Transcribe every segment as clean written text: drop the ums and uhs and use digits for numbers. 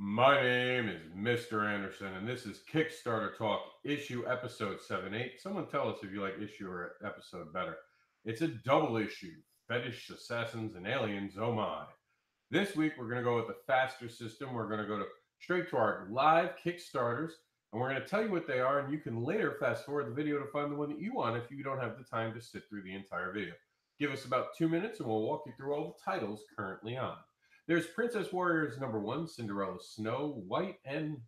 My name is Mr. Anderson, and this is Kickstarter Talk, issue episode 78. Someone tell us if you like issue or episode better. It's a double issue Fetish, Assassins, and Aliens. Oh my. This week, we're going to go with the faster system. We're going to go straight to our live Kickstarters, and we're going to tell you what they are, and you can later fast forward the video to find the one that you want if you don't have the time to sit through the entire video. Give us about 2 minutes, and we'll walk you through all the titles currently on. There's Princess Warriors #1, Cinderella Snow White, and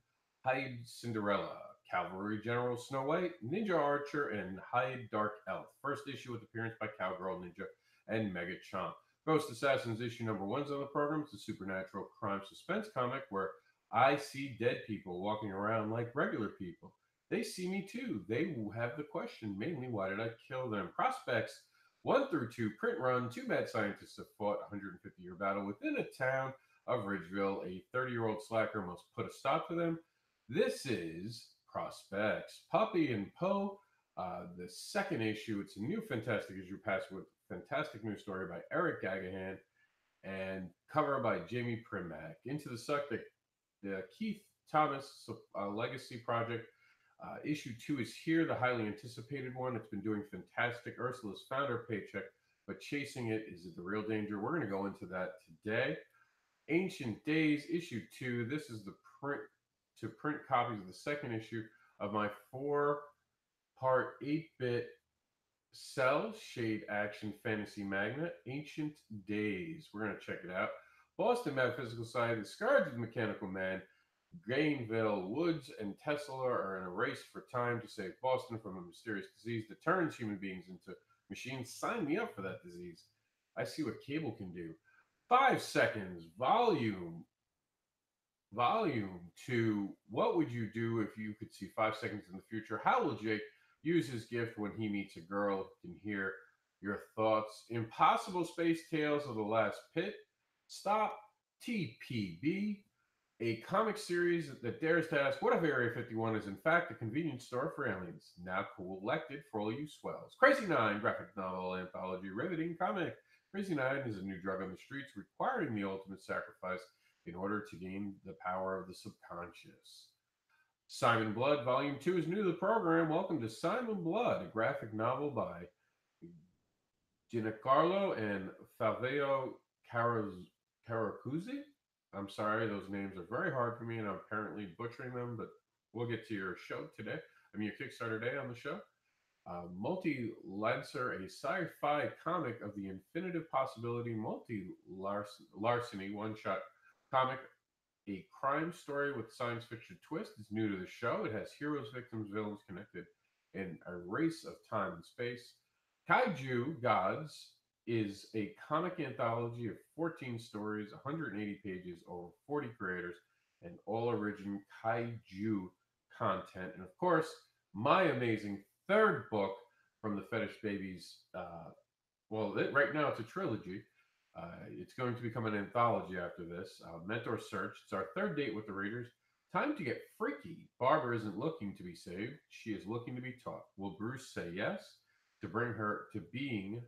Hyde Cinderella, Cavalry General Snow White, Ninja Archer, and Hyde Dark Elf. First issue with appearance by Cowgirl Ninja and Mega Chomp. Ghost Assassins issue #1's on the program. It's a supernatural crime suspense comic where I see dead people walking around like regular people. They see me too. They have the question, mainly, why did I kill them? Prospects 1 through 2, print run. Two mad scientists have fought a 150-year battle within a town of Ridgeville. A 30-year-old slacker must put a stop to them. This is Prospects. Puppy and Poe, the second issue. It's a new fantastic issue passed with fantastic new story by Eric Gagahan and cover by Jamie Primack. Into the Suck, the Keith Thomas Legacy Project. Issue 2 is here, the highly anticipated one. It's been doing fantastic. Ursula's found her paycheck, but chasing it is the real danger. We're going to go into that today. Ancient Days, issue 2. This is the print copies of the second issue of my 4-part 8-bit cell shade action fantasy magnet, Ancient Days. We're going to check it out. Boston Metaphysical Society, Scourge of the Mechanical Man, Gainville, Woods, and Tesla are in a race for time to save Boston from a mysterious disease that turns human beings into machines. Sign me up for that disease. I see what cable can do. 5 seconds, volume 2. What would you do if you could see 5 seconds in the future? How will Jake use his gift when he meets a girl who can hear your thoughts? Impossible Space Tales of the Last Pit. Stop TPB. A comic series that dares to ask, what if Area 51 is in fact a convenience store for aliens? Now collected for all you swells. Crazy 9, graphic novel, anthology, riveting comic. Crazy 9 is a new drug on the streets requiring the ultimate sacrifice in order to gain the power of the subconscious. Simon Blood, Volume 2 is new to the program. Welcome to Simon Blood, a graphic novel by Giancarlo and Flavio Caracuzzi. I'm sorry, those names are very hard for me, and I'm apparently butchering them, but we'll get to your show today. Your Kickstarter day on the show. Multi-Lancer, a sci-fi comic of the infinitive possibility, multi-larceny, one-shot comic, a crime story with science fiction twist. It's new to the show. It has heroes, victims, villains connected in a race of time and space. Kaiju Gods is a comic anthology of 14 stories, 180 pages, over 40 creators, and all original kaiju content. And of course, my amazing third book from the Fetish Babies. Right now it's a trilogy. It's going to become an anthology after this. Mentor Search. It's our third date with the readers. Time to get freaky. Barbara isn't looking to be saved. She is looking to be taught. Will Bruce say yes to bring her to being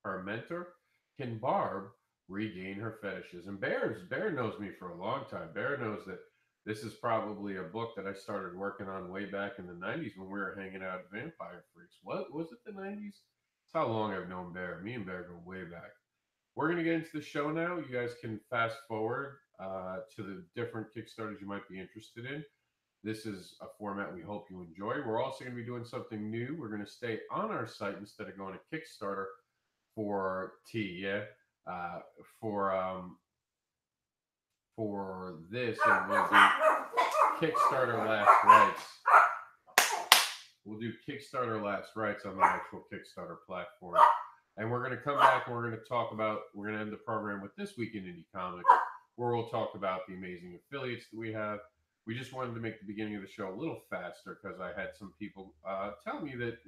her mentor? Can Barb regain her fetishes? And Bear knows me for a long time. Bear knows that this is probably a book that I started working on way back in the 90s when we were hanging out at Vampire Freaks. What was it, the 90s? That's how long I've known Bear. Me and Bear go way back. We're going to get into the show now. You guys can fast forward to the different Kickstarters you might be interested in. This is a format we hope you enjoy. We're also going to be doing something new. We're going to stay on our site instead of going to Kickstarter for for this, and we'll do Kickstarter Last Rights. We'll do Kickstarter Last Rights on the actual Kickstarter platform. And we're going to come back and we're going to end the program with This Week in Indie Comics, where we'll talk about the amazing affiliates that we have. We just wanted to make the beginning of the show a little faster because I had some people tell me that,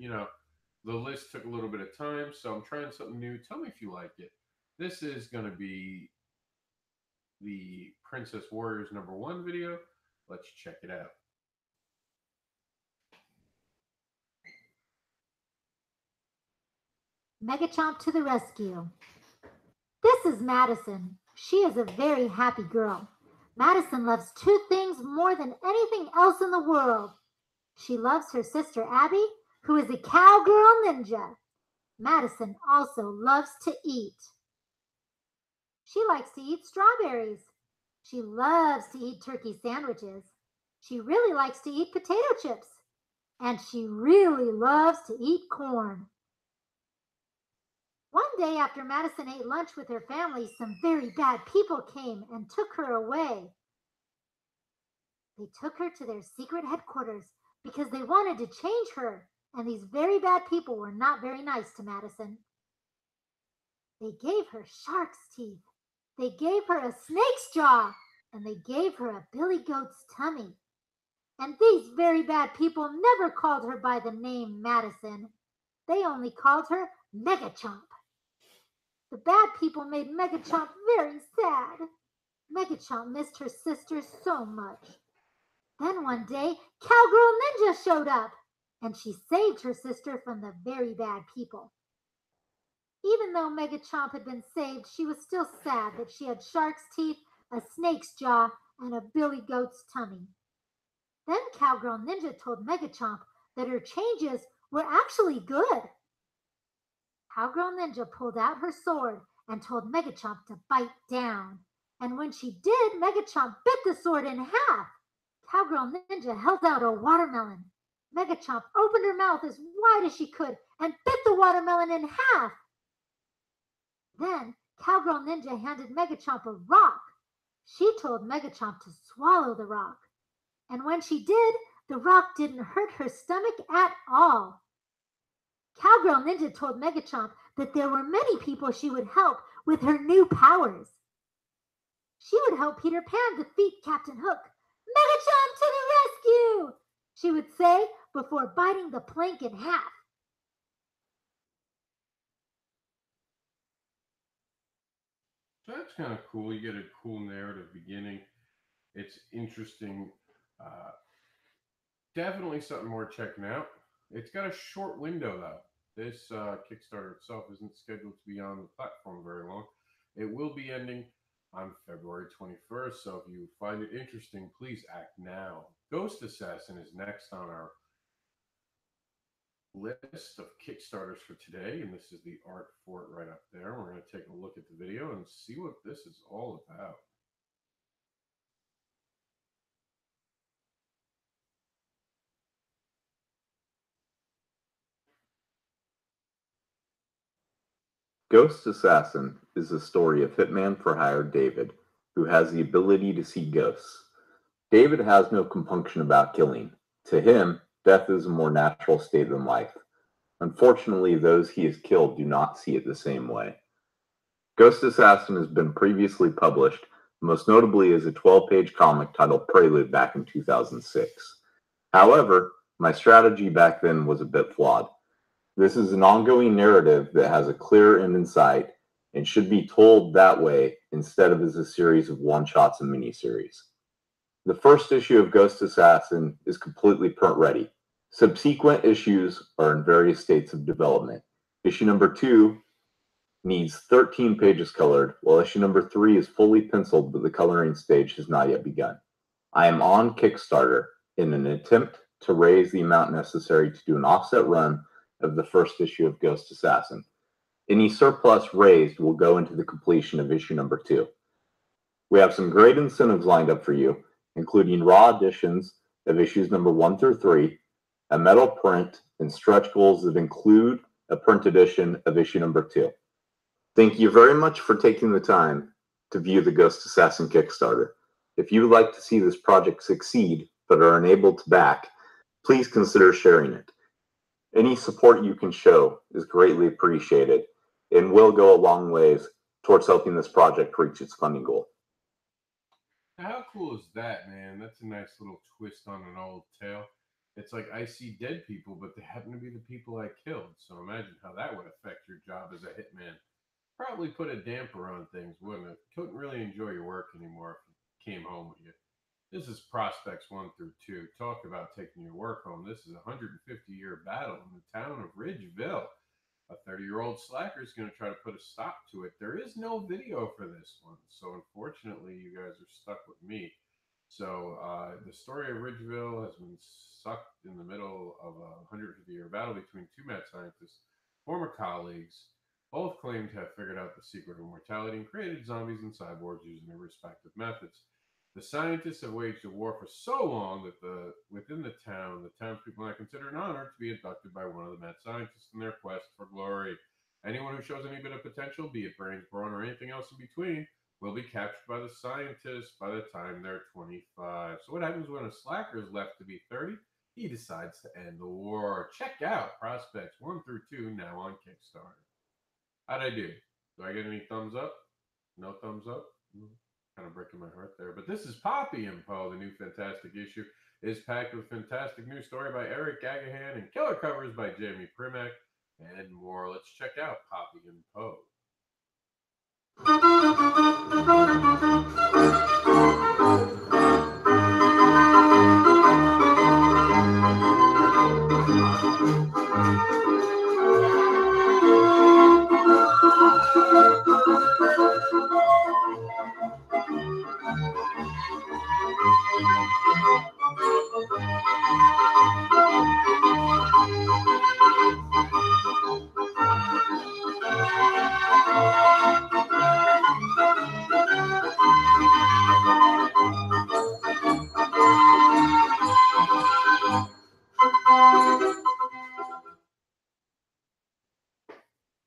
the list took a little bit of time, so I'm trying something new. Tell me if you like it. This is going to be the Princess Warriors #1 video. Let's check it out. Megachomp to the rescue. This is Madison. She is a very happy girl. Madison loves two things more than anything else in the world. She loves her sister Abby, who is a cowgirl ninja. Madison also loves to eat. She likes to eat strawberries. She loves to eat turkey sandwiches. She really likes to eat potato chips. And she really loves to eat corn. One day after Madison ate lunch with her family, some very bad people came and took her away. They took her to their secret headquarters because they wanted to change her, and these very bad people were not very nice to Madison. They gave her shark's teeth, they gave her a snake's jaw, and they gave her a billy goat's tummy. And these very bad people never called her by the name Madison. They only called her Megachomp. The bad people made Megachomp very sad. Megachomp missed her sister so much. Then one day, Cowgirl Ninja showed up, and she saved her sister from the very bad people. Even though Megachomp had been saved, she was still sad that she had shark's teeth, a snake's jaw, and a billy goat's tummy. Then Cowgirl Ninja told Megachomp that her changes were actually good. Cowgirl Ninja pulled out her sword and told Megachomp to bite down. And when she did, Megachomp bit the sword in half. Cowgirl Ninja held out a watermelon. Megachomp opened her mouth as wide as she could and bit the watermelon in half. Then Cowgirl Ninja handed Megachomp a rock. She told Megachomp to swallow the rock. And when she did, the rock didn't hurt her stomach at all. Cowgirl Ninja told Megachomp that there were many people she would help with her new powers. She would help Peter Pan defeat Captain Hook. Megachomp to the rescue! She would say before biting the plank in half. So that's kind of cool. You get a cool narrative beginning. It's interesting. Uh, Definitely something worth checking out. It's got a short window though. This Kickstarter itself isn't scheduled to be on the platform very long. It will be ending on February 21st. So if you find it interesting, please act now. Ghost Assassin is next on our list of Kickstarters for today, and this is the art for it right up there. We're going to take a look at the video and see what this is all about. Ghost Assassin is the story of hitman for hire David, who has the ability to see ghosts. David has no compunction about killing. To him, death is a more natural state than life. Unfortunately, those he has killed do not see it the same way. Ghost Assassin has been previously published, most notably as a 12-page comic titled Prelude back in 2006. However, my strategy back then was a bit flawed. This is an ongoing narrative that has a clear end in sight and should be told that way instead of as a series of one-shots and miniseries. The first issue of Ghost Assassin is completely print ready. Subsequent issues are in various states of development. Issue number 2 needs 13 pages colored, while issue number 3 is fully penciled, but the coloring stage has not yet begun. I am on Kickstarter in an attempt to raise the amount necessary to do an offset run of the first issue of Ghost Assassin. Any surplus raised will go into the completion of issue number 2. We have some great incentives lined up for you, including raw editions of issues number 1 through 3, a metal print, and stretch goals that include a print edition of issue number 2. Thank you very much for taking the time to view the Ghost Assassin Kickstarter. If you would like to see this project succeed but are unable to back, please consider sharing it. Any support you can show is greatly appreciated and will go a long ways towards helping this project reach its funding goal. How cool is that, man? That's a nice little twist on an old tale. It's like I see dead people, but they happen to be the people I killed. So imagine how that would affect your job as a hitman. Probably put a damper on things, wouldn't it? Couldn't really enjoy your work anymore if you came home with you. This is Prospects 1 through 2. Talk about taking your work home. This is a 150-year battle in the town of Ridgeville. a 30-year-old slacker is going to try to put a stop to it. There is no video for this one, so unfortunately, you guys are stuck with me. So the story of Ridgeville has been sucked in the middle of a 150-year battle between two mad scientists, former colleagues. Both claim to have figured out the secret of immortality and created zombies and cyborgs using their respective methods. The scientists have waged a war for so long that within the townspeople are consider an honor to be abducted by one of the mad scientists in their quest for glory. Anyone who shows any bit of potential, be it brains, brawn, or anything else in between, will be captured by the scientists by the time they're 25. So what happens when a slacker is left to be 30? He decides to end the war. Check out Prospects 1 through 2 now on Kickstarter. How'd I do? Do I get any thumbs up? No thumbs up? Kind of breaking my heart there. But this is Poppy and Poe. The new fantastic issue is packed with fantastic new story by Eric Gagahan and killer covers by Jamie Primack and more. Let's check out Poppy and Poe.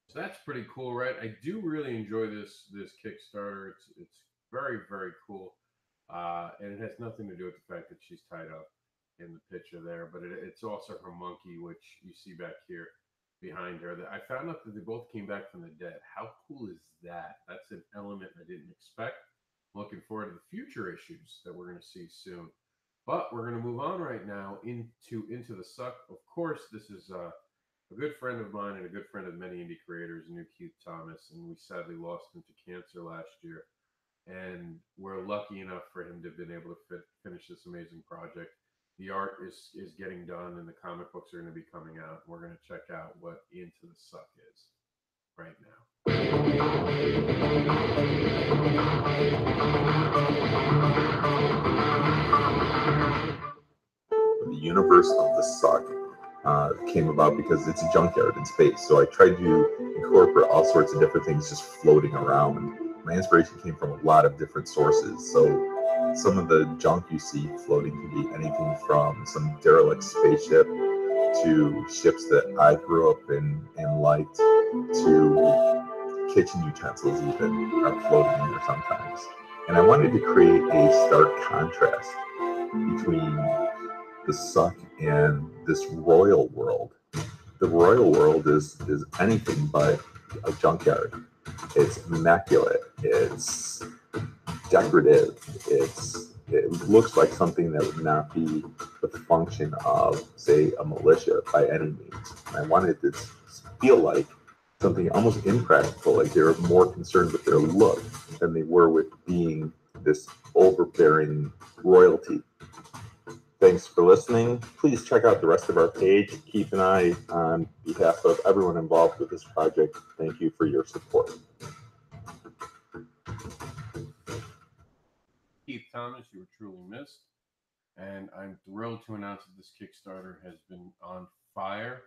So that's pretty cool, right? I do really enjoy this Kickstarter. It's very, very cool, and it has nothing to do with the fact that she's tied up in the picture there, but it's also her monkey, which you see back here behind her. That I found out that they both came back from the dead. How cool is that? That's an element I didn't expect. Looking forward to the future issues that we're going to see soon. But we're going to move on right now into the suck. Of course, this is a good friend of mine and a good friend of many indie creators, New Keith Thomas, and we sadly lost him to cancer last year. And we're lucky enough for him to have been able to finish this amazing project. The art is getting done, and the comic books are going to be coming out. We're going to check out what Into the Suck is right now. The universe of the Suck came about because it's a junkyard in space. So I tried to incorporate all sorts of different things just floating around. My inspiration came from a lot of different sources. So some of the junk you see floating can be anything from some derelict spaceship to ships that I grew up in and liked, to kitchen utensils even are floating in there sometimes. And I wanted to create a stark contrast between the Suck and this royal world. The royal world is anything but a junkyard. It's immaculate. It's decorative. It looks like something that would not be the function of, say, a militia by any means. And I wanted it to feel like something almost impractical, like they were more concerned with their look than they were with being this overbearing royalty. Thanks for listening. Please check out the rest of our page. Keep an eye on behalf of everyone involved with this project. Thank you for your support. Keith Thomas, you were truly missed. And I'm thrilled to announce that this Kickstarter has been on fire.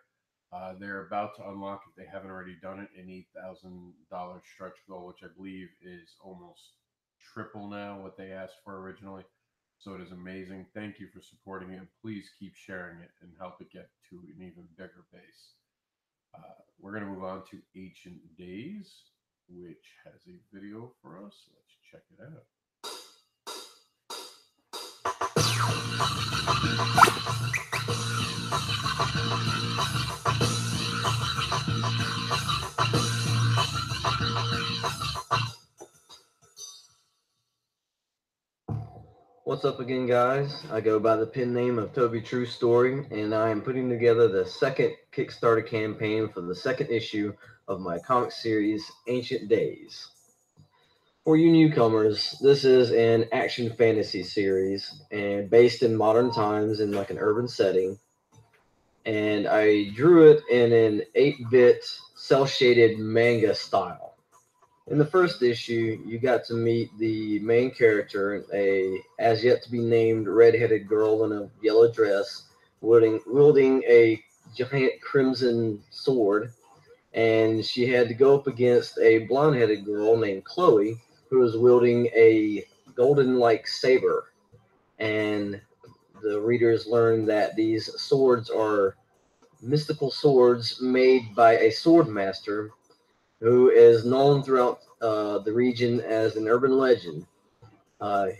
They're about to unlock, if they haven't already done it, an $8,000 stretch goal, which I believe is almost triple now what they asked for originally. So it is amazing. Thank you for supporting it. And please keep sharing it and help it get to an even bigger base. We're going to move on to Ancient Days, which has a video for us. Let's check it out. What's up again, guys? I go by the pen name of Toby True Story, and I am putting together the second Kickstarter campaign for the second issue of my comic series, Ancient Days. For you newcomers, this is an action fantasy series and based in modern times in like an urban setting. And I drew it in an 8-bit cel-shaded manga style. In the first issue, you got to meet the main character, a as yet to be named red-headed girl in a yellow dress, wielding a giant crimson sword, and she had to go up against a blonde-headed girl named Chloe, who was wielding a golden-like saber. And the readers learn that these swords are mystical swords made by a sword master who is known throughout the region as an urban legend.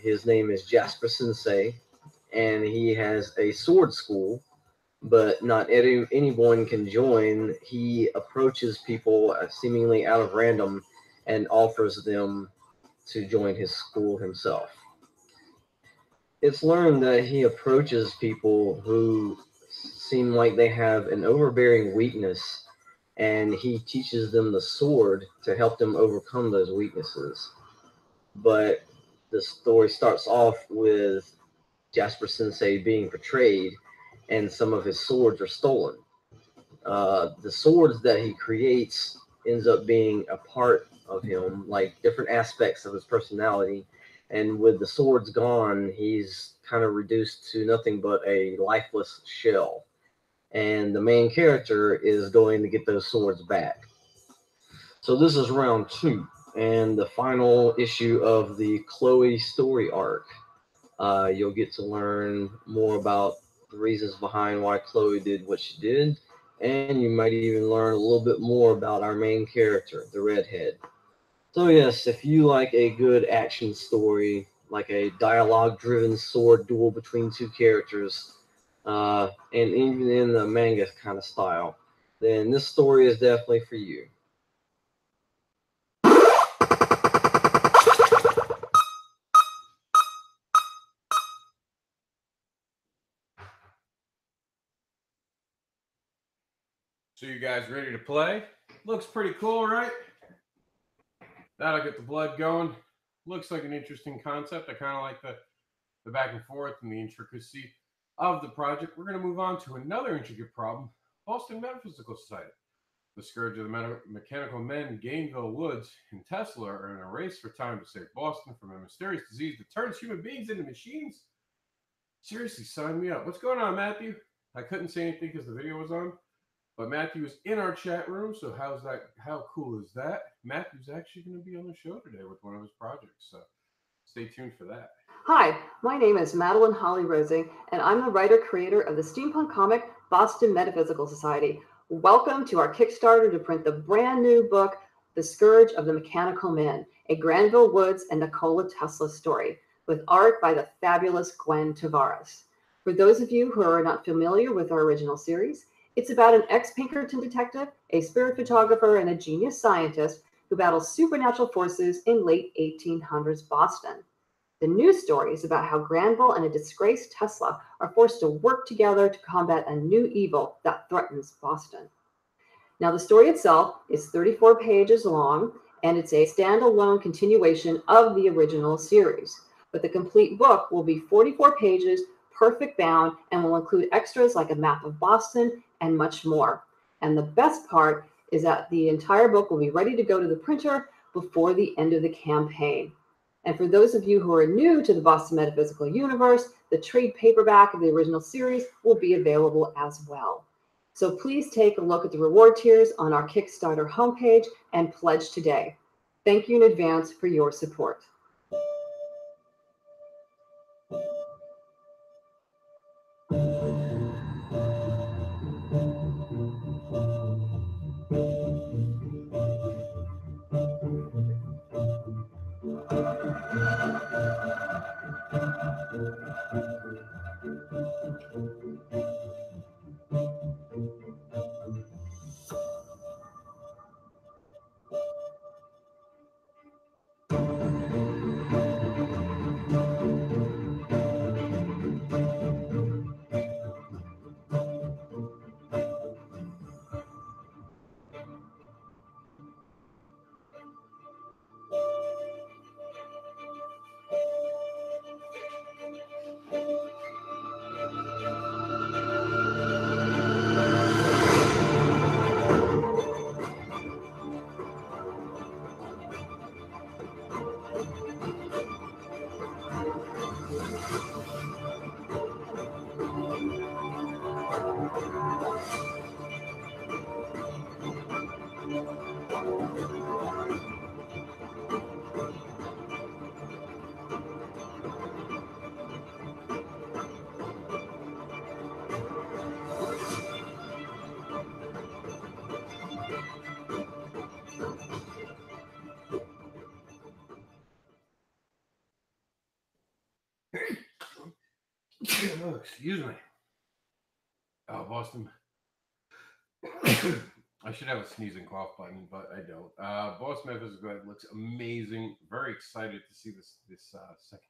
His name is Jasper Sensei, and he has a sword school, but not anyone can join. He approaches people seemingly out of random and offers them to join his school himself. It's learned that he approaches people who seem like they have an overbearing weakness, and he teaches them the sword to help them overcome those weaknesses. But the story starts off with Jasper Sensei being betrayed, and some of his swords are stolen. The swords that he creates ends up being a part of him, like different aspects of his personality. And with the swords gone, he's kind of reduced to nothing but a lifeless shell. And the main character is going to get those swords back. So this is round 2 and the final issue of the Chloe story arc. You'll get to learn more about the reasons behind why Chloe did what she did, and you might even learn a little bit more about our main character, the redhead. So yes, if you like a good action story, like a dialogue-driven sword duel between two characters, and even in the manga kind of style, then this story is definitely for you. So you guys ready to play? Looks pretty cool, right? That'll get the blood going. Looks like an interesting concept. I kind of like the back and forth and the intricacy of the project. We're going to move on to another intricate problem. Boston Metaphysical Society. The scourge of the mechanical men, Gainville Woods, and Tesla are in a race for time to save Boston from a mysterious disease that turns human beings into machines. Seriously, sign me up. What's going on, Matthew? I couldn't say anything because the video was on. But Matthew is in our chat room, so how's that? How cool is that? Matthew's actually going to be on the show today with one of his projects, so stay tuned for that. Hi, my name is Madeline Holly Rosing, and I'm the writer-creator of the steampunk comic Boston Metaphysical Society. Welcome to our Kickstarter to print the brand new book, The Scourge of the Mechanical Men, a Granville Woods and Nikola Tesla story, with art by the fabulous Gwen Tavares. For those of you who are not familiar with our original series, it's about an ex-Pinkerton detective, a spirit photographer, and a genius scientist who battle supernatural forces in late 1800s Boston. The new story is about how Granville and a disgraced Tesla are forced to work together to combat a new evil that threatens Boston. Now, the story itself is 34 pages long, and it's a standalone continuation of the original series. But the complete book will be 44 pages, perfect bound, and will include extras like a map of Boston and much more. And the best part is that the entire book will be ready to go to the printer before the end of the campaign. And for those of you who are new to the Boston Metaphysical universe, the trade paperback of the original series will be available as well. So please take a look at the reward tiers on our Kickstarter homepage and pledge today. Thank you in advance for your support. Oh, excuse me. Oh, Boston. I should have a sneezing cough button, but I don't. Boss Memphis looks amazing. Very excited to see this second.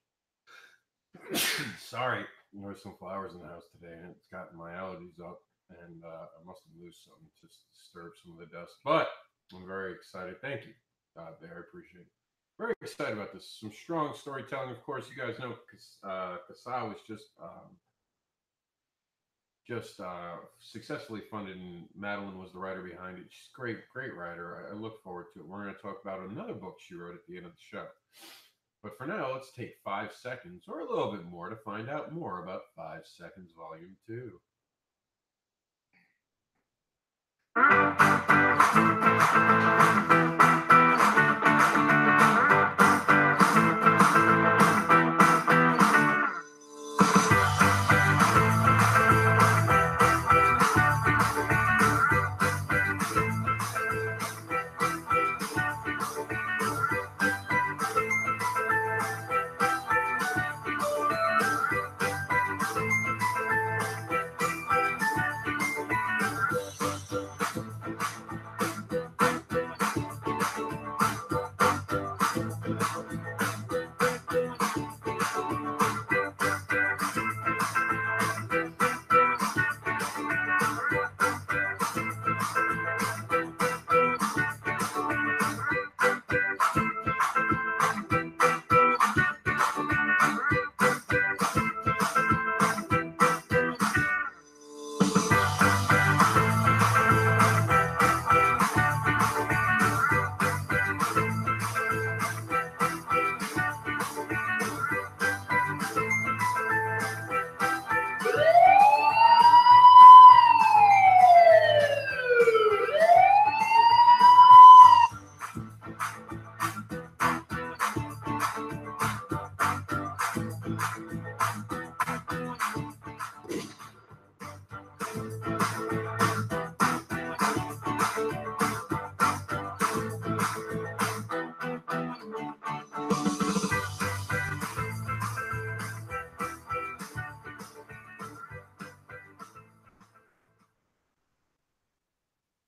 Sorry, there's some flowers in the house today, and it's gotten my allergies up, and I must have loosed something to disturb some of the dust. But I'm very excited. Thank you, Bear. I appreciate it. Very excited about this. Some strong storytelling, of course. You guys know Kasai was just successfully funded, and Madeline was the writer behind it. She's a great writer. I look forward to it. We're going to talk about another book she wrote at the end of the show. But for now, let's take 5 seconds or a little bit more to find out more about 5 Seconds Volume 2.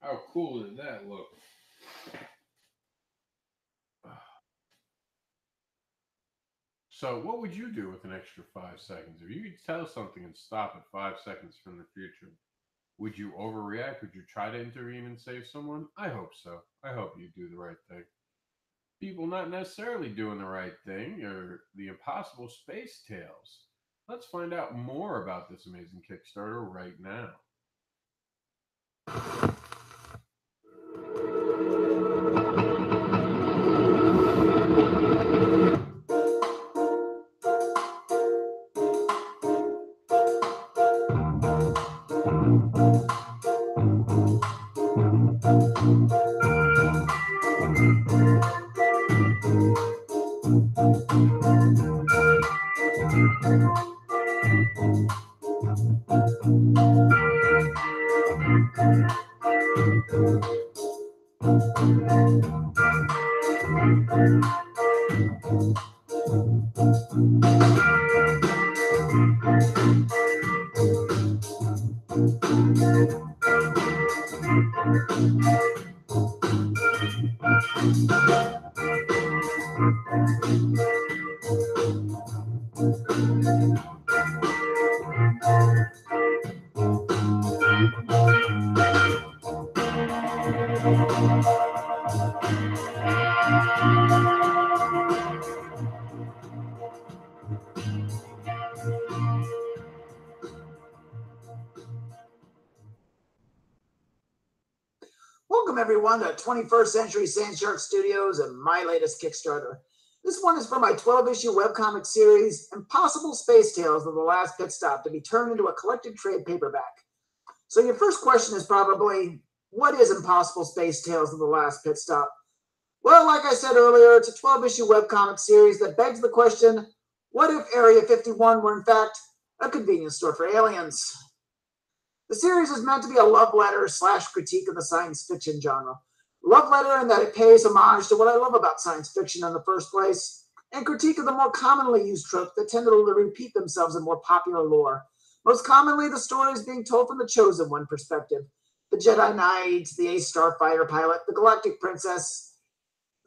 How cool did that look? So what would you do with an extra 5 seconds? If you could tell something and stop at 5 seconds from the future, would you overreact? Would you try to intervene and save someone? I hope so. I hope you do the right thing. People not necessarily doing the right thing or the impossible space tales. Let's find out more about this amazing Kickstarter right now. Welcome everyone to 21st Century Sand Shark Studios and my latest Kickstarter. This one is for my 12-issue webcomic series, Impossible Space Tales of the Last Pit Stop, to be turned into a collected trade paperback. So your first question is probably, what is Impossible Space Tales of the Last Pit Stop? Well, like I said earlier, it's a 12-issue webcomic series that begs the question, what if Area 51 were in fact a convenience store for aliens? The series is meant to be a love letter / critique of the science fiction genre. Love letter in that it pays homage to what I love about science fiction in the first place, and critique of the more commonly used tropes that tend to repeat themselves in more popular lore. Most commonly, the story is being told from the Chosen One perspective. The Jedi Knight, the Ace Starfighter pilot, the Galactic Princess.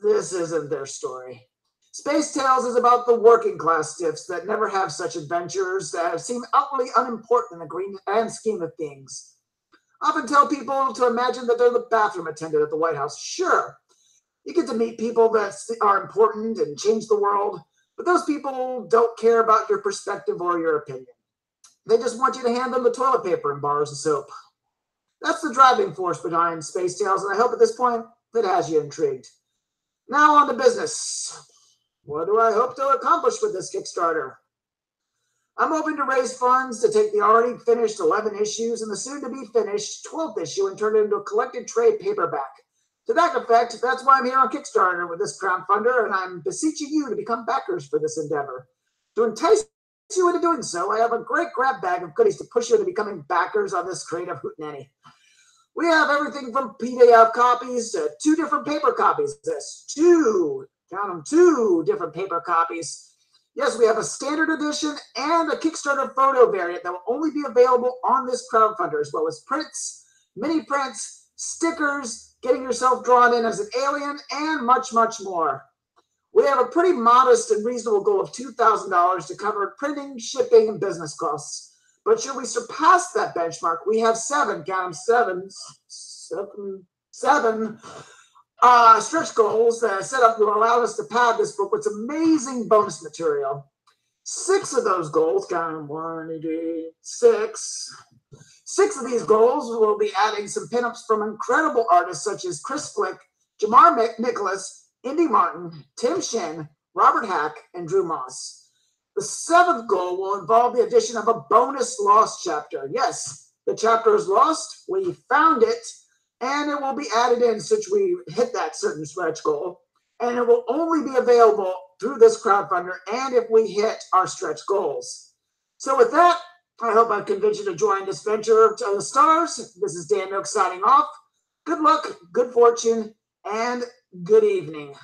This isn't their story. Space Tales is about the working class stiffs that never have such adventures that seem utterly unimportant in the grand scheme of things. Often tell people to imagine that they're the bathroom attendant at the White House. Sure, you get to meet people that are important and change the world, but those people don't care about your perspective or your opinion. They just want you to hand them the toilet paper and bars of soap. That's the driving force behind Space Tales, and I hope at this point it has you intrigued. Now on to business. What do I hope to accomplish with this Kickstarter? I'm hoping to raise funds to take the already finished 11 issues and the soon-to-be finished 12th issue and turn it into a collected trade paperback. To that effect, that's why I'm here on Kickstarter with this crowdfunder, and I'm beseeching you to become backers for this endeavor. To entice you into doing so, I have a great grab bag of goodies to push you into becoming backers on this creative hootenanny. We have everything from PDF copies to 2 different paper copies. Two different paper copies. Yes, we have a standard edition and a Kickstarter photo variant that will only be available on this crowdfunder, as well as prints, mini prints, stickers, getting yourself drawn in as an alien, and much, much more. We have a pretty modest and reasonable goal of $2,000 to cover printing, shipping, and business costs. But should we surpass that benchmark, we have 7 stretch goals that are set up to allow us to pad this book with some amazing bonus material. 6 of those goals, six of these goals will be adding some pinups from incredible artists such as Chris Flick, Jamar Nicholas, Indy Martin, Tim Shin, Robert Hack, and Drew Moss. The 7th goal will involve the addition of a bonus lost chapter. Yes, the chapter is lost. We found it, and it will be added in since we hit that certain stretch goal. And it will only be available through this crowdfunder and if we hit our stretch goals. So with that, I hope I've convinced you to join this venture to the stars. This is Dan Nook signing off. Good luck, good fortune, and good evening.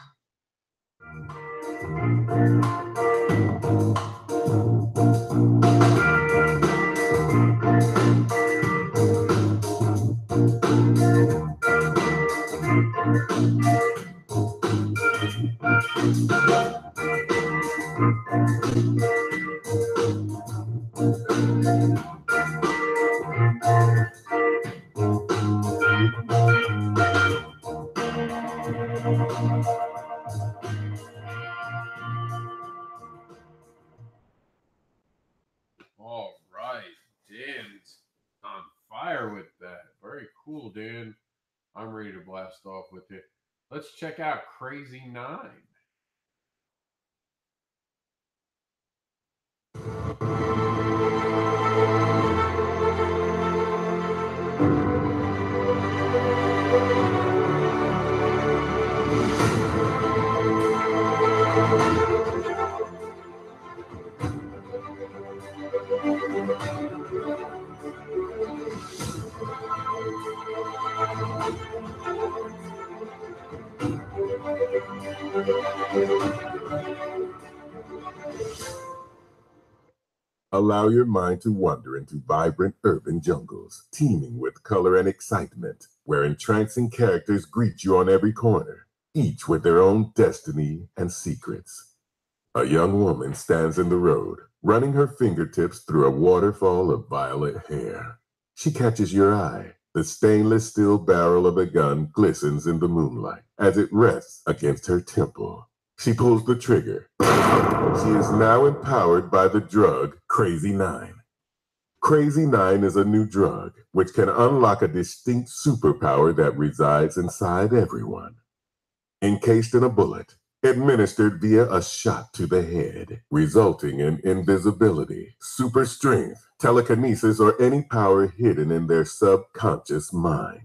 All right, Dan's on fire with that. Very cool, Dan. I'm ready to blast off with it. Let's check out Crazy 9. Allow your mind to wander into vibrant urban jungles, teeming with color and excitement, where entrancing characters greet you on every corner, each with their own destiny and secrets. A young woman stands in the road, running her fingertips through a waterfall of violet hair. She catches your eye. The stainless steel barrel of a gun glistens in the moonlight as it rests against her temple. She pulls the trigger. She is now empowered by the drug Crazy 9. Crazy 9 is a new drug which can unlock a distinct superpower that resides inside everyone. Encased in a bullet, administered via a shot to the head, resulting in invisibility, super strength, telekinesis, or any power hidden in their subconscious mind.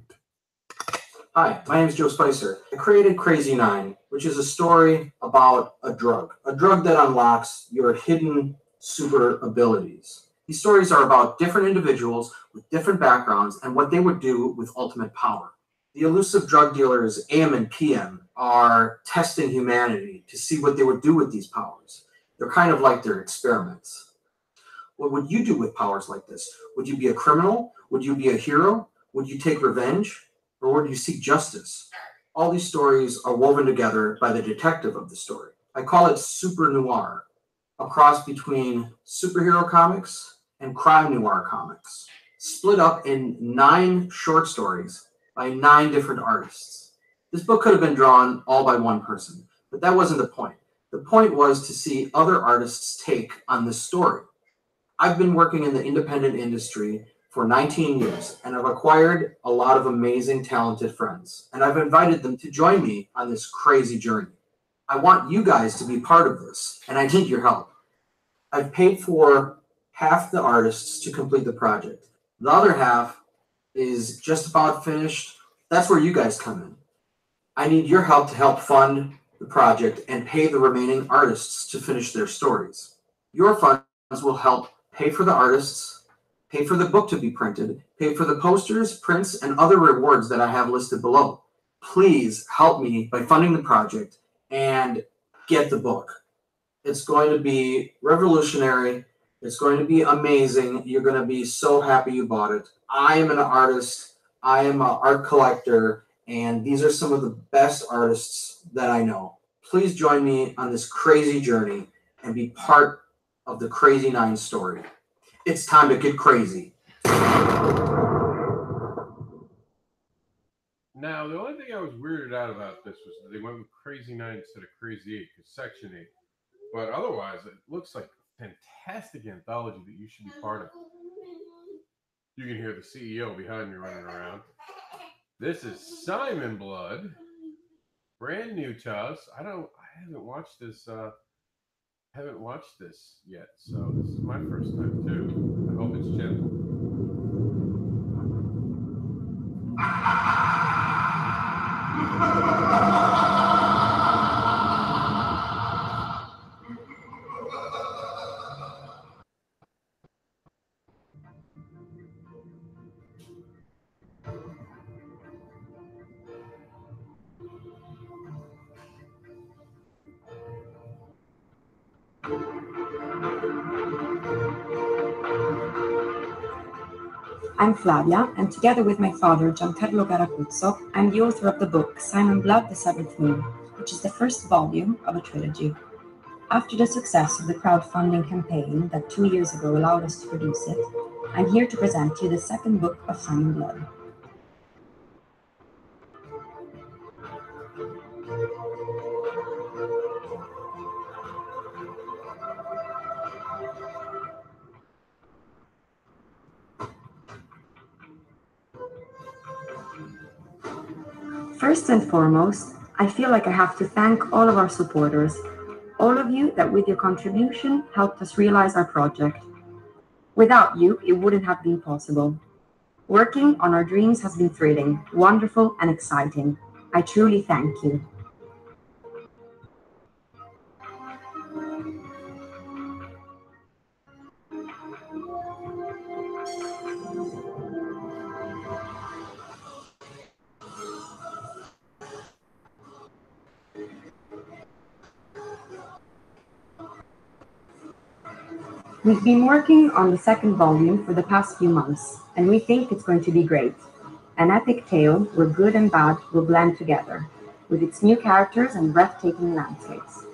Hi, my name is Joe Spicer. I created Crazy 9, which is a story about a drug that unlocks your hidden super abilities. These stories are about different individuals with different backgrounds and what they would do with ultimate power. The elusive drug dealers AM and PM are testing humanity to see what they would do with these powers. They're kind of like their experiments. What would you do with powers like this? Would you be a criminal? Would you be a hero? Would you take revenge? Or would you seek justice? All these stories are woven together by the detective of the story. I call it super noir, a cross between superhero comics and crime noir comics, split up in 9 short stories by 9 different artists. This book could have been drawn all by one person, but that wasn't the point. The point was to see other artists' take on this story. I've been working in the independent industry for 19 years, and I've acquired a lot of amazing, talented friends, and I've invited them to join me on this crazy journey. I want you guys to be part of this, and I need your help. I've paid for half the artists to complete the project. The other half is just about finished. That's where you guys come in. I need your help to help fund the project and pay the remaining artists to finish their stories. Your funds will help pay for the artists, pay for the book to be printed, pay for the posters, prints, and other rewards that I have listed below. Please help me by funding the project and get the book. It's going to be revolutionary. It's going to be amazing. You're going to be so happy you bought it. I am an artist. I am an art collector, and these are some of the best artists that I know. Please join me on this crazy journey and be part of the Crazy 9 story. It's time to get crazy. Now, the only thing I was weirded out about this was that they went with Crazy 9 instead of Crazy 8, because Section 8. But otherwise, it looks like a fantastic anthology that you should be part of. You can hear the CEO behind me running around. This is Simon Blood, brand new to us. I haven't watched this. Haven't watched this yet, so this is my first time too. I hope it's gentle. I'm Flavia, and together with my father, Giancarlo Garacuzzo, I'm the author of the book Simon Blood, the Seventh Moon, which is the first volume of a trilogy. After the success of the crowdfunding campaign that 2 years ago allowed us to produce it, I'm here to present you the second book of Simon Blood. First and foremost, I feel like I have to thank all of our supporters, all of you that with your contribution helped us realize our project. Without you, it wouldn't have been possible. Working on our dreams has been thrilling, wonderful, and exciting. I truly thank you. We've been working on the second volume for the past few months, and we think it's going to be great. An epic tale where good and bad will blend together, with its new characters and breathtaking landscapes.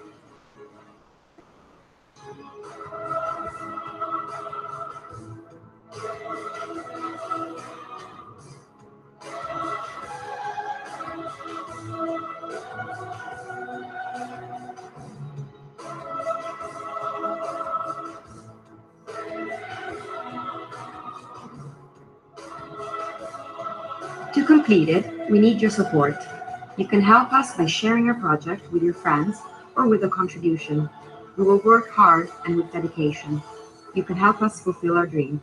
To complete it, we need your support. You can help us by sharing our project with your friends or with a contribution. We will work hard and with dedication. You can help us fulfill our dream.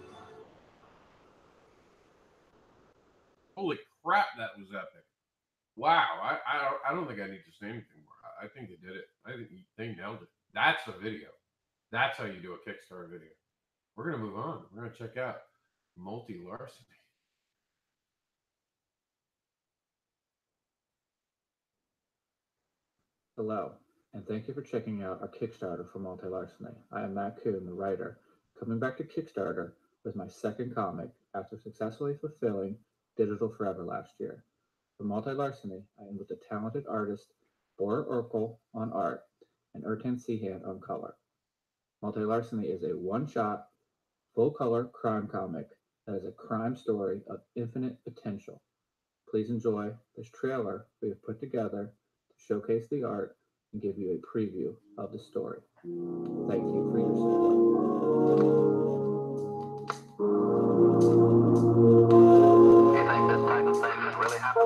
Holy crap, that was epic. Wow, I don't think I need to say anything more. I think they did it. I think they nailed it. That's a video. That's how you do a Kickstarter video. We're going to move on. We're going to check out Multi-Larceny. Hello, and thank you for checking out our Kickstarter for Multi-Larceny. I am Matt Kuhn, the writer, coming back to Kickstarter with my second comic after successfully fulfilling Digital Forever last year. For Multi-Larceny, I am with the talented artist Bora Urkel on art and Ertan Sehan on color. Multi-Larceny is a one-shot, full-color crime comic that is a crime story of infinite potential. Please enjoy this trailer we have put together to showcase the art and give you a preview of the story. Thank you for your support. You think this type of thing could really happen?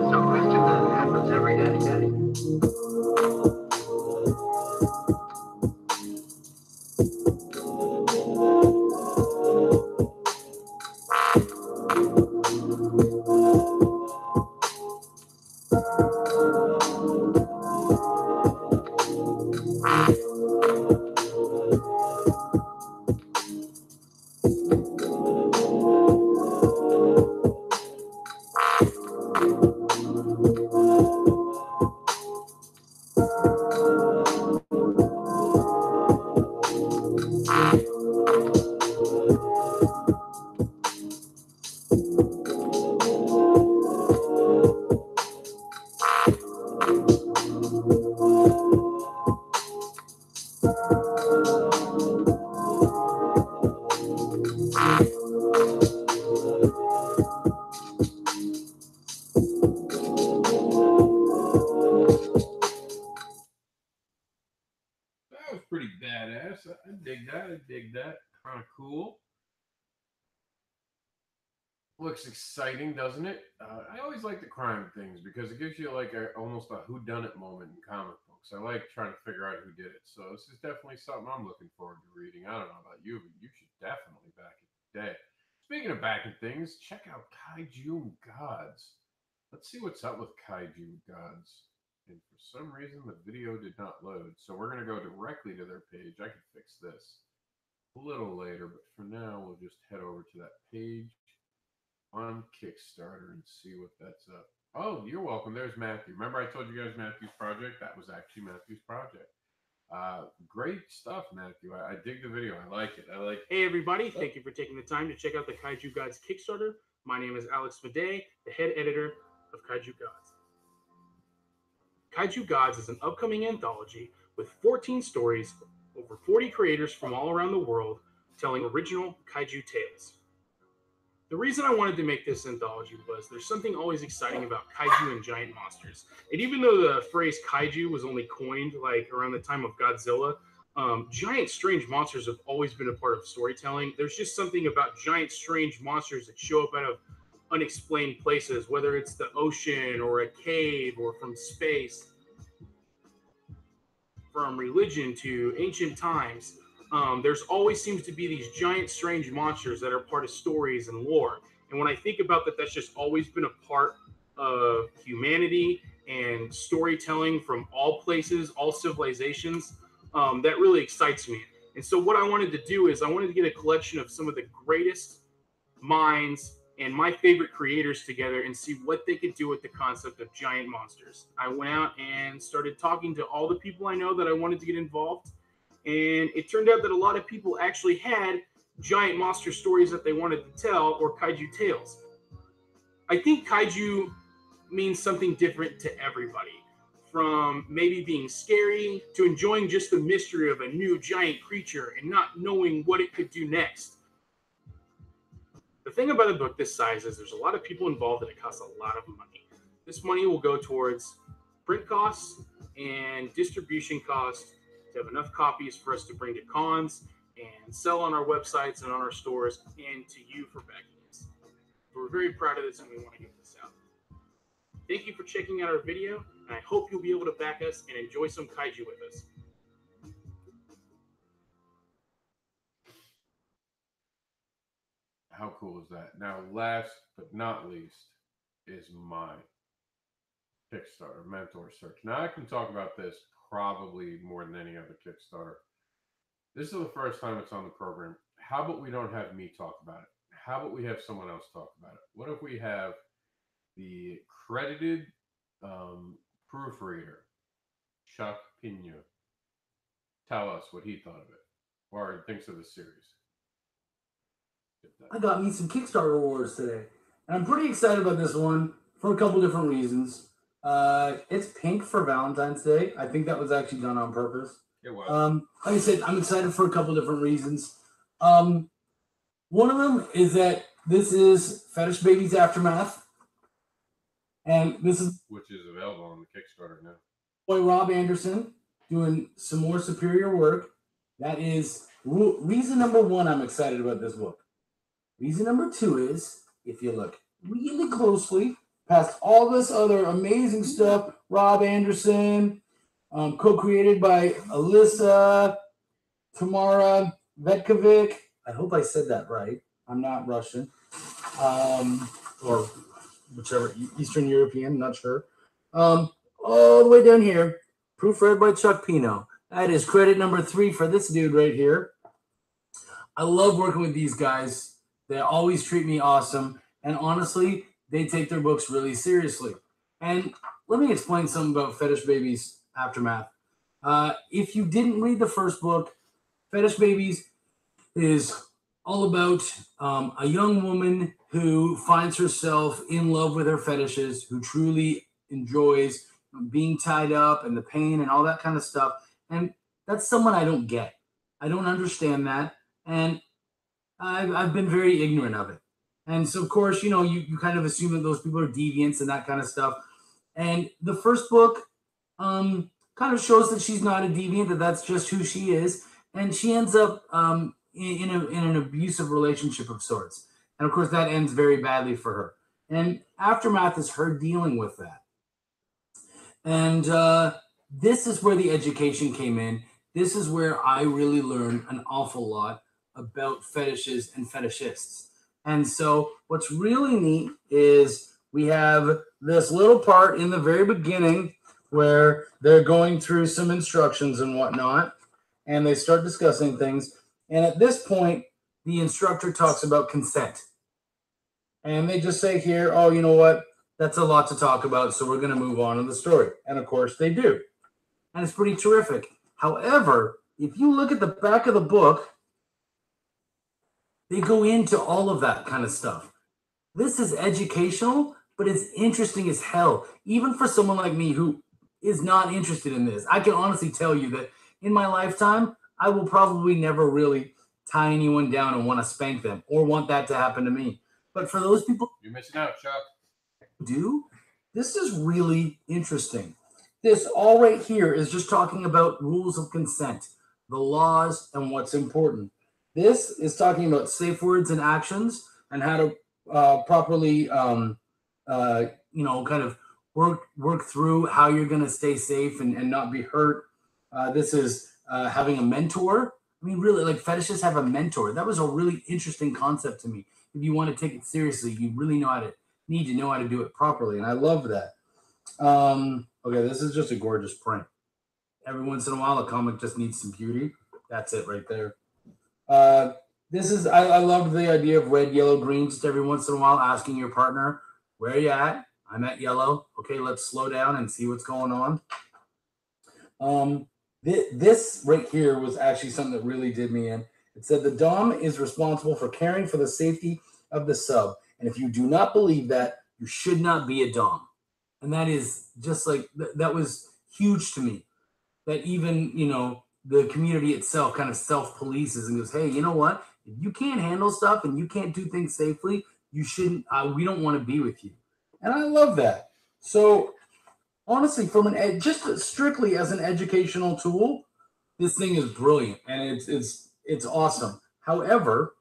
It's no question that it happens every day. That was pretty badass. I dig that. I dig that. Kind of cool. Looks exciting, doesn't it? I always like the crime things because it gives you like almost a whodunit moment in comic books. I like trying to figure out who did it. So this is definitely something I'm looking forward to reading. I don't know about you, but you should definitely back it today. Speaking of backing things, check out Kaiju Gods. Let's see what's up with Kaiju Gods. And for some reason, the video did not load. So we're going to go directly to their page. I can fix this a little later, but for now, we'll just head over to that page on Kickstarter and see what that's up. Oh, you're welcome. There's Matthew. Remember I told you guys Matthew's project? That was actually Matthew's project. Great stuff, Matthew. I dig the video. I like it. Hey, everybody. Thank you for taking the time to check out the Kaiju Gods Kickstarter. My name is Alex Madej, the head editor of Kaiju Gods. Kaiju Gods is an upcoming anthology with 14 stories, over 40 creators from all around the world, telling original kaiju tales. The reason I wanted to make this anthology was there's something always exciting about kaiju and giant monsters. And even though the phrase kaiju was only coined like around the time of Godzilla, giant strange monsters have always been a part of storytelling. There's just something about giant strange monsters that show up out of unexplained places, whether it's the ocean or a cave or from space, from religion to ancient times. There's always seems to be these giant strange monsters that are part of stories and lore. And when I think about that, that's just always been a part of humanity and storytelling from all places, all civilizations. That really excites me. And so what I wanted to do is I wanted to get a collection of some of the greatest minds and my favorite creators together and see what they could do with the concept of giant monsters. I went out and started talking to all the people I know that I wanted to get involved. And it turned out that a lot of people actually had giant monster stories that they wanted to tell, or kaiju tales. I think kaiju means something different to everybody, from maybe being scary to enjoying just the mystery of a new giant creature and not knowing what it could do next. The thing about a book this size is there's a lot of people involved and it costs a lot of money. This money will go towards print costs and distribution costs to have enough copies for us to bring to cons and sell on our websites and on our stores, and to you for backing us. We're very proud of this and we want to get this out. Thank you for checking out our video, and I hope you'll be able to back us and enjoy some kaiju with us. How cool is that? Now, last but not least is my Kickstarter mentor search. Now, I can talk about this probably more than any other Kickstarter. This is the first time it's on the program. How about we don't have me talk about it? How about we have someone else talk about it? What if we have the credited proofreader, Chuck Pino, tell us what he thought of it or thinks of the series. I got me some Kickstarter awards today, and I'm pretty excited about this one for a couple different reasons. It's pink for Valentine's Day. I think that was actually done on purpose. It was. Like I said, I'm excited for a couple different reasons. One of them is that this is Fetish Babies Aftermath, and this is which is available on the Kickstarter now. Boy Rob Anderson doing some more superior work. That is reason number one. I'm excited about this book. Reason number two is, if you look really closely, past all this other amazing stuff, Rob Anderson, co-created by Alyssa Tamara Vetkovic. I hope I said that right. I'm not Russian. Or whichever, Eastern European, not sure. All the way down here, proofread by Chuck Pino. That is credit number 3 for this dude right here. I love working with these guys. They always treat me awesome. And honestly, they take their books really seriously. And let me explain something about Fetish Babies Aftermath. If you didn't read the first book, Fetish Babies is all about a young woman who finds herself in love with her fetishes, who truly enjoys being tied up and the pain and all that kind of stuff. And that's someone I don't get. I don't understand that. And I've been very ignorant of it. And so, of course, you kind of assume that those people are deviants and that kind of stuff. And the first book kind of shows that she's not a deviant, that that's just who she is. And she ends up in an abusive relationship of sorts. And, of course, that ends very badly for her. And Aftermath is her dealing with that. And this is where the education came in. This is where I really learned an awful lot about fetishes and fetishists. And so what's really neat is we have this little part in the very beginning where they're going through some instructions and whatnot, and they start discussing things. And at this point, the instructor talks about consent. And they just say here, oh, you know what? That's a lot to talk about, so we're going to move on in the story. And of course they do. And it's pretty terrific. However, if you look at the back of the book, they go into all of that kind of stuff. This is educational, but it's interesting as hell. Even for someone like me who is not interested in this, I can honestly tell you that in my lifetime, I will probably never really tie anyone down and want to spank them or want that to happen to me. But for those people, you're missing out, Chuck. This is really interesting. This all right here is just talking about rules of consent, the laws, and what's important. This is talking about safe words and actions and how to properly, kind of work through how you're going to stay safe and not be hurt. This is having a mentor. I mean, really, like fetishes have a mentor. That was a really interesting concept to me. If you want to take it seriously, you really need to know how to do it properly. And I love that. Okay, this is just a gorgeous print. Every once in a while, a comic just needs some beauty. That's it right there. I love the idea of red, yellow, green, just every once in a while asking your partner, where are you at? I'm at yellow. Okay, let's slow down and see what's going on. This right here was actually something that really did me in. It said the Dom is responsible for caring for the safety of the sub. And if you do not believe that, you should not be a Dom. And that is just like, that was huge to me. That even, the community itself kind of self-polices and goes, hey, you know what? If you can't handle stuff and you can't do things safely, you shouldn't, we don't want to be with you. And I love that. So honestly, just strictly as an educational tool, this thing is brilliant and it's awesome. However,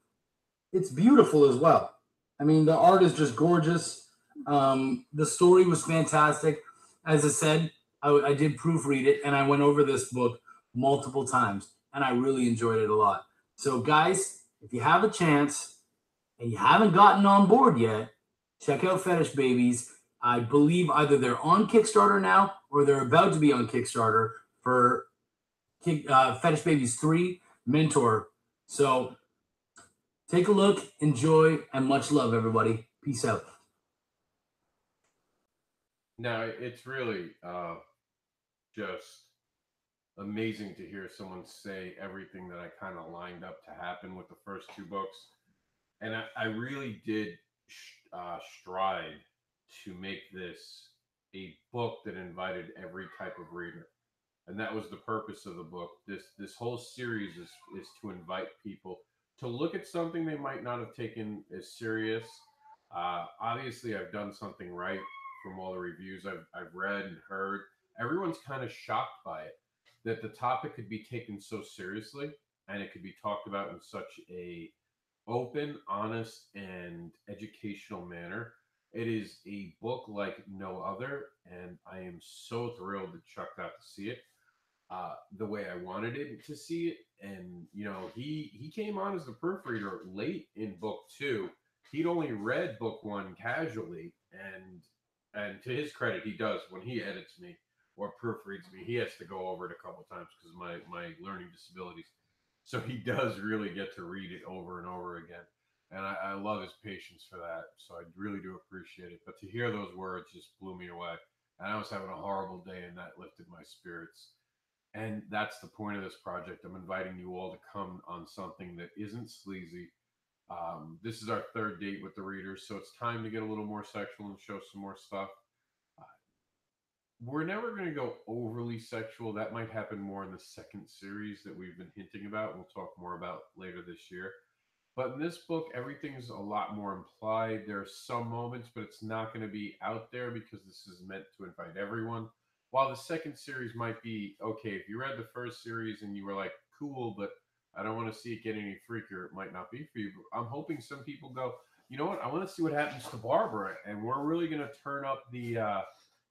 it's beautiful as well. I mean, the art is just gorgeous. The story was fantastic. As I said, I did proofread it and I went over this book multiple times and I really enjoyed it a lot. So guys, if you have a chance and you haven't gotten on board yet, check out Fetish Babies. I believe either they're on Kickstarter now or they're about to be on Kickstarter for Fetish Babies 3 Mentor. So take a look, enjoy, and much love, everybody. Peace out. Now, it's really just amazing to hear someone say everything that I kind of lined up to happen with the first two books. And I really did stride to make this a book that invited every type of reader. And that was the purpose of the book. This whole series is to invite people to look at something they might not have taken as serious. Obviously, I've done something right from all the reviews I've read and heard. Everyone's kind of shocked by it that the topic could be taken so seriously and it could be talked about in such a open, honest, and educational manner. It is a book like no other, and I am so thrilled that Chuck got to see it the way I wanted it to see it. And he came on as the proofreader late in book two. He'd only read book one casually, and to his credit, he does when he edits me or proofreads me. He has to go over it a couple times because of my learning disabilities. So he does really get to read it over and over again. And I love his patience for that. So I really do appreciate it. But to hear those words just blew me away. And I was having a horrible day, and that lifted my spirits. And that's the point of this project. I'm inviting you all to come on something that isn't sleazy. This is our third date with the readers, so it's time to get a little more sexual and show some more stuff. Uh, we're never going to go overly sexual. That might happen more in the second series that we've been hinting about. We'll talk more about later this year. But in this book, everything's a lot more implied. There are some moments, but it's not going to be out there because this is meant to invite everyone. While the second series might be okay, if you read the first series and you were like, cool, but I don't want to see it get any freakier, it might not be for you. But I'm hoping some people go, you know what? I want to see what happens to Barbara, and we're really going to turn up the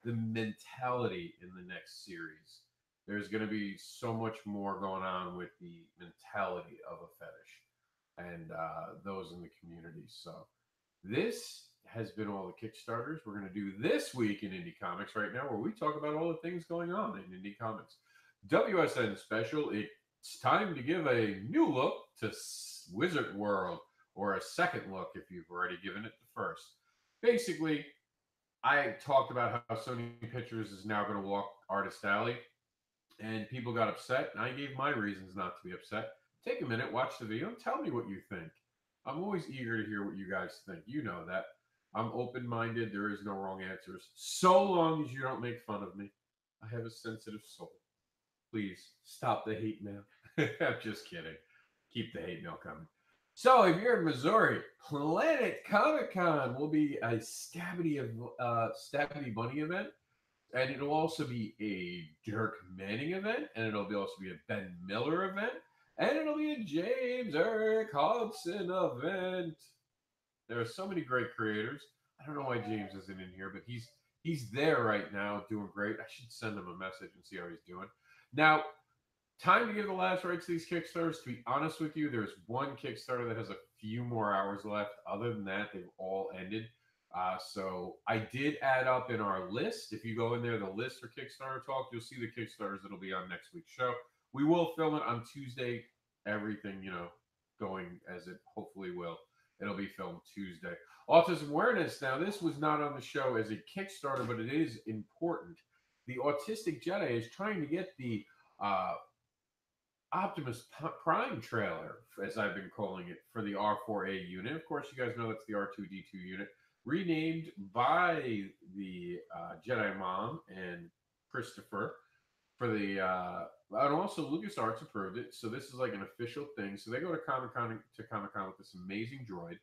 mentality in the next series. There's going to be so much more going on with the mentality of a fetish and those in the community. So this has been all the Kickstarters we're going to do this week in Indie Comics right now, where we talk about all the things going on in Indie Comics. WSN special, it's time to give a new look to Wizard World, or a second look if you've already given it the first. Basically, I talked about how Sony Pictures is now going to walk Artist Alley, and people got upset, and I gave my reasons not to be upset. Take a minute, watch the video, and tell me what you think. I'm always eager to hear what you guys think. You know that. I'm open-minded. There is no wrong answers. So long as you don't make fun of me. I have a sensitive soul. Please stop the hate mail. I'm just kidding. Keep the hate mail coming. So if you're in Missouri, Planet Comic Con will be a Stabby Bunny event. And it'll also be a Dirk Manning event. And it'll also be a Ben Miller event. And it'll be a James Eric Hodgson event. There are so many great creators. I don't know why James isn't in here, but he's there right now doing great. I should send him a message and see how he's doing. Now, time to give the last rites to these Kickstarters. To be honest with you, there's one Kickstarter that has a few more hours left. Other than that, they've all ended. So I did add up in our list. If you go in there, the list for Kickstarter Talk, you'll see the Kickstarters that'll be on next week's show. We will film it on Tuesday. Everything, going as it hopefully will. It'll be filmed Tuesday. Autism awareness. Now, this was not on the show as a Kickstarter, but it is important. The Autistic Jedi is trying to get the Optimus Prime trailer, as I've been calling it, for the R4A unit. Of course, you guys know that's the R2D2 unit, renamed by the Jedi Mom and Christopher for the and also LucasArts approved it, so this is like an official thing. So they go to Comic-Con with this amazing droid,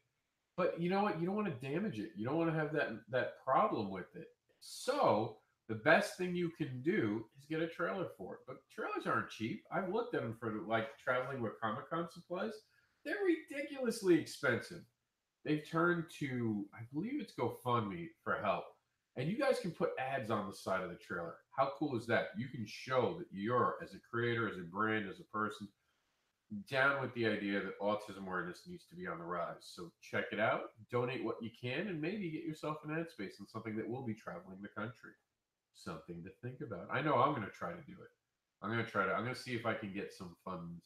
but you know what? You don't want to damage it. You don't want to have that problem with it. So the best thing you can do is get a trailer for it. But trailers aren't cheap. I've looked at them for like traveling with Comic-Con supplies. They're ridiculously expensive. They've turned to, I believe it's GoFundMe for help. And you guys can put ads on the side of the trailer. How cool is that? You can show that you're, as a creator, as a brand, as a person, down with the idea that autism awareness needs to be on the rise. So check it out, donate what you can, and maybe get yourself an ad space on something that will be traveling the country. Something to think about. I know I'm going to try to do it. I'm going to see if I can get some funds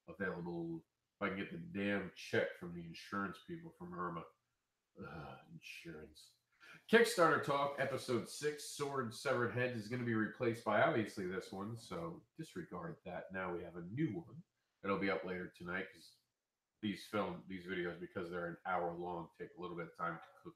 available. If I can get the damn check from the insurance people from Irma. Insurance. Kickstarter Talk, Episode 6, Sword Severed Heads, is going to be replaced by obviously this one, so disregard that. Now we have a new one. It'll be up later tonight because these videos, because they're an hour long, take a little bit of time to cook.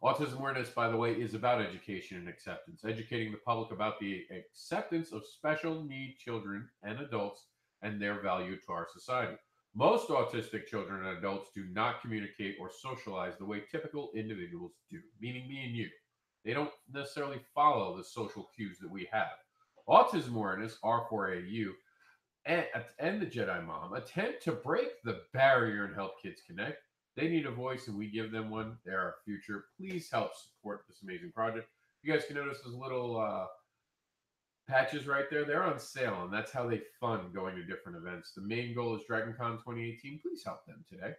Autism awareness, by the way, is about education and acceptance, educating the public about the acceptance of special need children and adults and their value to our society. Most autistic children and adults do not communicate or socialize the way typical individuals do, meaning me and you. They don't necessarily follow the social cues that we have. Autism awareness, R4AU, and the Jedi Mom attempt to break the barrier and help kids connect. They need a voice, and we give them one. They're our future. Please help support this amazing project. You guys can notice those little patches right there. They're on sale, and that's how they fund going to different events. The main goal is DragonCon 2018. Please help them today.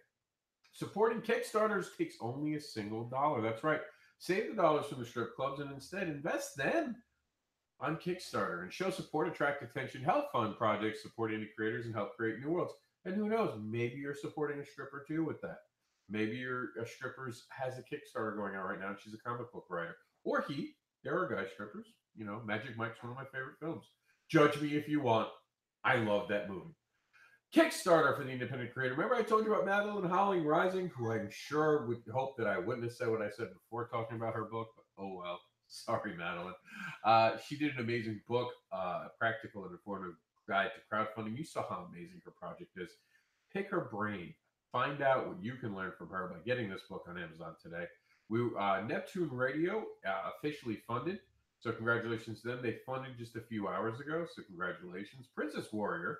Supporting Kickstarters takes only a single dollar. That's right. Save the dollars from the strip clubs and instead invest them on Kickstarter and show support, attract attention, help fund projects, support indie creators, and help create new worlds. And who knows, maybe you're supporting a stripper too with that. Maybe a stripper's has a Kickstarter going on right now and she's a comic book writer. Or he. There are guy strippers. You know, Magic Mike's one of my favorite films. Judge me if you want. I love that movie. Kickstarter for the independent creator. Remember I told you about Madeline Holly Rising, who I'm sure would hope that I wouldn't have said what I said before talking about her book, but oh well. Sorry, Madeline. She did an amazing book, a practical and informative guide to crowdfunding. You saw how amazing her project is. Pick her brain. Find out what you can learn from her by getting this book on Amazon today. Neptune Radio officially funded. So congratulations to them. They funded just a few hours ago. So congratulations. Princess Warrior,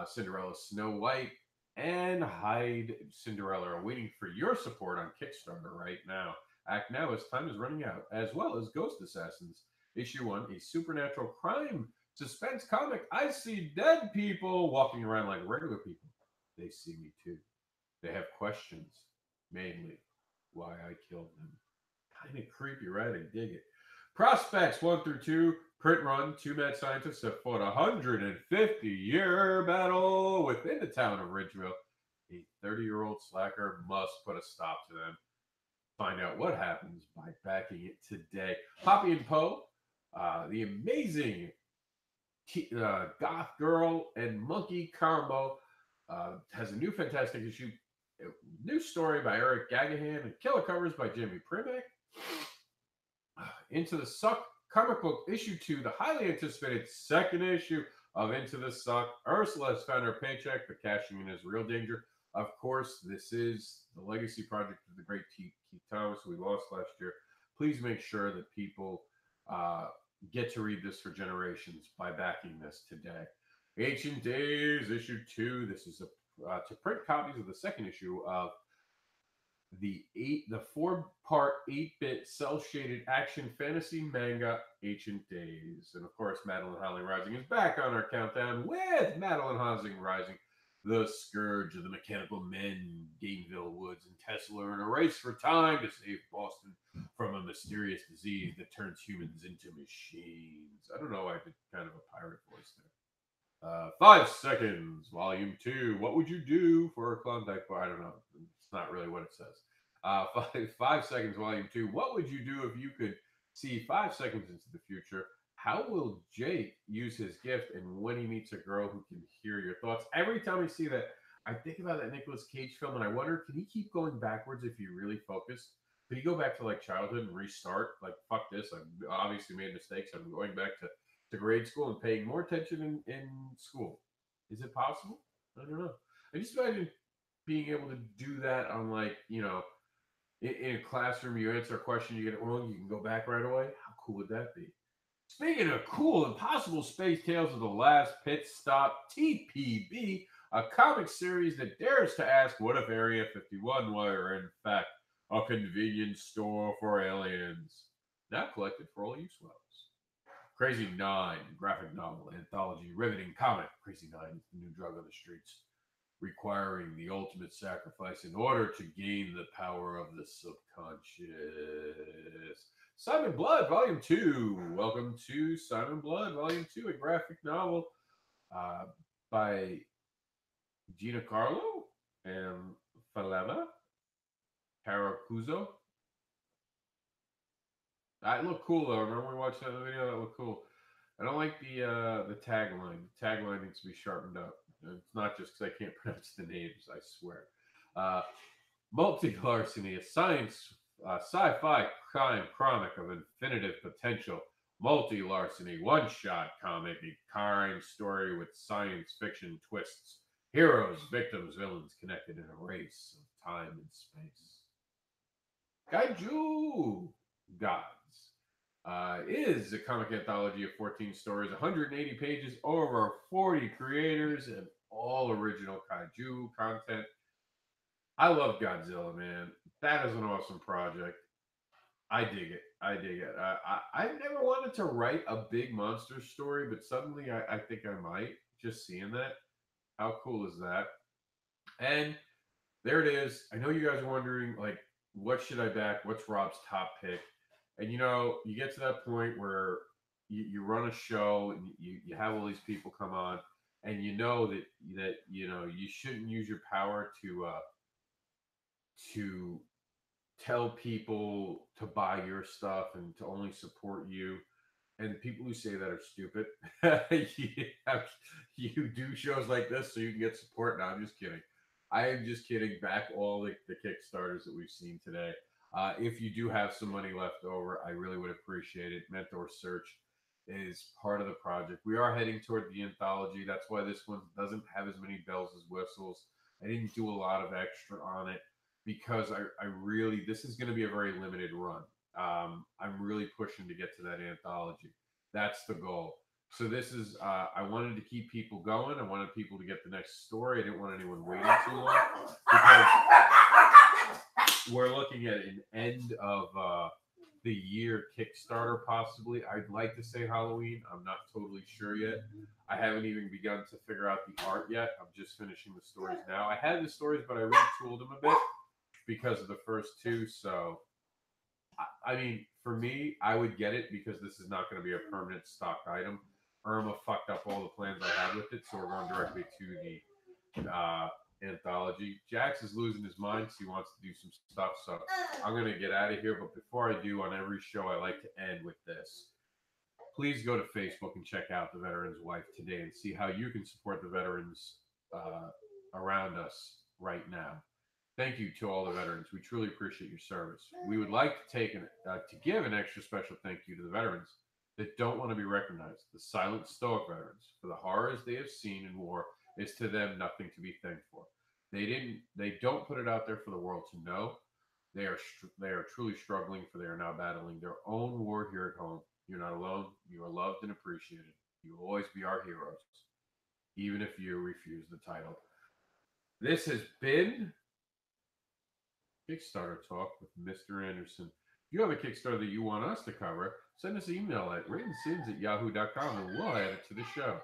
Cinderella Snow White, and Hide Cinderella are waiting for your support on Kickstarter right now. Act now as time is running out, as well as Ghost Assassins. Issue 1, a supernatural crime suspense comic. I see dead people walking around like regular people. They see me too. They have questions, mainly why I killed them. Kind of creepy, right? I dig it. Prospects 1 through 2, print run. 2 mad scientists have fought a 150-year battle within the town of Ridgeville. A 30-year-old slacker must put a stop to them. Find out what happens by backing it today. Poppy and Poe, the amazing goth girl and monkey combo, has a new fantastic issue. A new story by Eric Gagahan and killer covers by Jimmy Primack. Into the Suck comic book issue 2, the highly anticipated second issue of Into the Suck. Ursula has found her paycheck, but cashing in is real danger. Of course, this is the legacy project of the great Keith Thomas, who we lost last year. Please make sure that people get to read this for generations by backing this today. Ancient Days, issue 2. This is to print copies of the second issue of the 4-part 8-bit cel-shaded action fantasy manga Ancient Days. And of course, Madeline Holly Rising is back on our countdown with Madeline Holly Rising, the Scourge of the Mechanical Men, Gameville Woods, and Tesla are in a race for time to save Boston from a mysterious disease that turns humans into machines. I don't know, I did kind of a pirate voice there. 5 seconds, volume 2. What would you do for a Klondike bar? I don't know. It's not really what it says. 5 seconds, volume 2. What would you do if you could see 5 seconds into the future? How will Jake use his gift, and when he meets a girl who can hear your thoughts? Every time I see that, I think about that Nicolas Cage film, and I wonder, can he keep going backwards if you really focus? Could he go back to like childhood and restart? Like, fuck this, I've obviously made mistakes. I'm going back to grade school and paying more attention in school. Is it possible? I don't know. I just imagine being able to do that on, like, you know, in a classroom. You answer a question, you get it wrong, you can go back right away. How cool would that be? Speaking of cool, Impossible Space Tales of the Last Pit Stop, TPB, a comic series that dares to ask, what if Area 51 were in fact a convenience store for aliens? Now collected for all you swells. Crazy 9, graphic novel, anthology, riveting comic. Crazy 9 is the new drug on the streets, requiring the ultimate sacrifice in order to gain the power of the subconscious. Simon Blood, Volume 2. Welcome to Simon Blood, Volume 2, a graphic novel by Gina Carlo and Faleva Caracuzo. That looked cool though. Remember we watched that video? That looked cool. I don't like the tagline. The tagline needs to be sharpened up. It's not just because I can't pronounce the names. I swear. Uh, Multi-larceny, a sci-fi crime comic of infinitive potential. Multi-larceny, one-shot comic, a crime story with science fiction twists. Heroes, victims, villains connected in a race of time and space. Kaiju Gods is a comic anthology of 14 stories, 180 pages, over 40 creators, and all original kaiju content. I love Godzilla, man. That is an awesome project. I dig it. I dig it. I've never wanted to write a big monster story, but suddenly I think I might. Just seeing that. How cool is that? And there it is. I know you guys are wondering, like, what should I back? What's Rob's top pick? And you get to that point where you run a show and you have all these people come on, and you know that you shouldn't use your power to tell people to buy your stuff and to only support you. And people who say that are stupid. You do shows like this so you can get support. No, I'm just kidding. I am just kidding. Back all the Kickstarters that we've seen today. If you do have some money left over, I really would appreciate it. Mentor Search is part of the project. We are heading toward the anthology. That's why this one doesn't have as many bells as whistles. I didn't do a lot of extra on it because I really, this is going to be a very limited run. I'm really pushing to get to that anthology. That's the goal. So this is, I wanted to keep people going. I wanted people to get the next story. I didn't want anyone waiting too long because we're looking at an end of the year Kickstarter, possibly. I'd like to say Halloween. I'm not totally sure yet. I haven't even begun to figure out the art yet. I'm just finishing the stories now. I had the stories, but I retooled them a bit because of the first two. So, I mean, for me, I would get it because this is not going to be a permanent stock item. Irma fucked up all the plans I had with it, so we're going directly to the anthology. Jax is losing his mind because he wants to do some stuff, so I'm going to get out of here. But before I do, on every show, I like to end with this. Please go to Facebook and check out The Veteran's Wife today and see how you can support the veterans around us right now. Thank you to all the veterans. We truly appreciate your service. We would like to give an extra special thank you to the veterans that don't want to be recognized, the silent stoic veterans. For the horrors they have seen in war, is to them nothing to be thanked for. They don't put it out there for the world to know. They are truly struggling, for they are now battling their own war here at home. You're not alone. You are loved and appreciated. You will always be our heroes, even if you refuse the title. This has been Kickstarter Talk with Mr. Anderson. If you have a Kickstarter that you want us to cover, send us an email at WrittenSiNs@yahoo.com and we'll add it to the show.